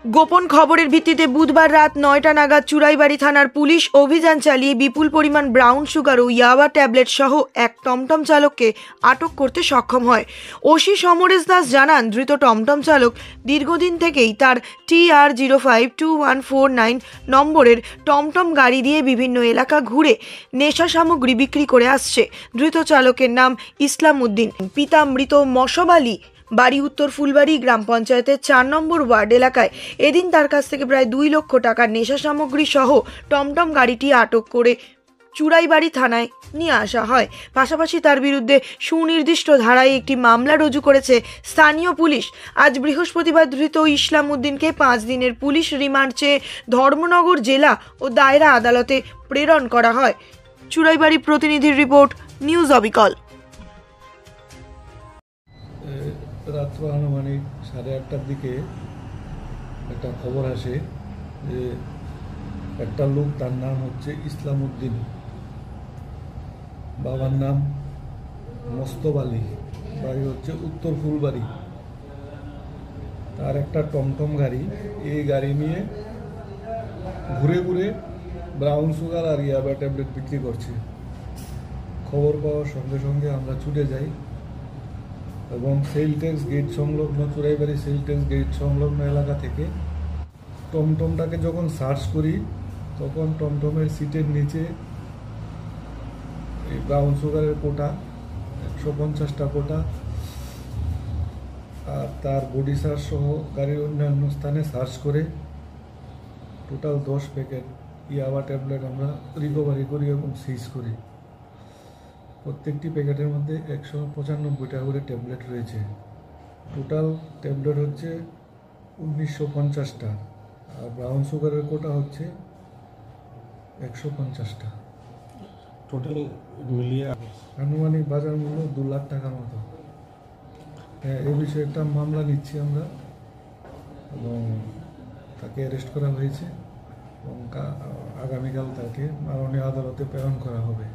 গোপন খবরের ভিত্তিতে বুধবার রাত ৯টা নাগাদ চুরাইবাড়ি থানার পুলিশ অভিযান চালিয়ে বিপুল পরিমাণ ব্রাউন সুগার ও ইয়াবা ট্যাবলেট সহ এক টমটম চালককে আটক করতে সক্ষম হয়। ওসি সমরেশ দাস জানান, ধৃত টমটম চালক দীর্ঘদিন থেকেই তার TR052149 নম্বরের টমটম গাড়ি দিয়ে বিভিন্ন এলাকা ঘুরে নেশা সামগ্রী বিক্রি করে আসছে। ধৃত চালকের নাম ইসলাম উদ্দিন, পিতা মৃত মশব আলী, বাড়ি উত্তর ফুলবাড়ি গ্রাম পঞ্চায়েতের ৪ নম্বর ওয়ার্ড এলাকায়। এদিন তার কাছ থেকে প্রায় ২ লক্ষ টাকার নেশা সামগ্রী সহ টমটম গাড়িটি আটক করে চুরাইবাড়ি থানায় নিয়ে আসা হয়। পাশাপাশি তার বিরুদ্ধে সুনির্দিষ্ট ধারায় একটি মামলা রুজু করেছে স্থানীয় পুলিশ। আজ বৃহস্পতিবার ধৃত ইসলাম উদ্দিনকে ৫ দিনের পুলিশ রিমান্ড চেয়ে ধর্মনগর জেলা ও দায়রা আদালতে প্রেরণ করা হয়। চুরাইবাড়ি প্রতিনিধির রিপোর্ট, নিউজ অবিকল। রাত্র আনুমানিক 8:30টার দিকে একটা খবর আসে যে একটা লোক, তার নাম হচ্ছে ইসলাম উদ্দিন, বাবার নাম মস্তব আলী, বাড়ি হচ্ছে উত্তর ফুলবাড়ি। তার একটা টমটম গাড়ি, এই গাড়ি নিয়ে ঘুরে ঘুরে ব্রাউন সুগার আর ইয়াবা ট্যাবলেট বিক্রি করছে। খবর পাওয়ার সঙ্গে সঙ্গে আমরা ছুটে যাই এবং সেল ট্যাক্স গেট সংলগ্ন, চুরাইবাড়ি সেল ট্যাক্স গেট সংলগ্ন এলাকা থেকে টমটমটাকে যখন সার্চ করি, তখন টমটমের সিটের নিচে এই ব্রাউন সুগারের কোটা, 150টা কোটা, আর তার বডি সার্চ সহ গাড়ির অন্যান্য স্থানে সার্চ করে টোটাল 10 প্যাকেট ইয়াবা ট্যাবলেট আমরা রিকভারি করি এবং সিজ করি। প্রত্যেকটি প্যাকেটের মধ্যে 195টা করে ট্যাবলেট রয়েছে। টোটাল ট্যাবলেট হচ্ছে 1950টা, আর ব্রাউন সুগারের কোটা হচ্ছে 150টা। টোটাল মিলিয়ে আনুমানিক বাজার মূল্য 2 লাখ টাকার মতো। এই বিষয়ে একটা মামলা নিচ্ছি আমরা এবং তাকে অ্যারেস্ট করা হয়েছে এবং আগামীকাল তাকে মাননীয় আদালতে প্রেরণ করা হবে।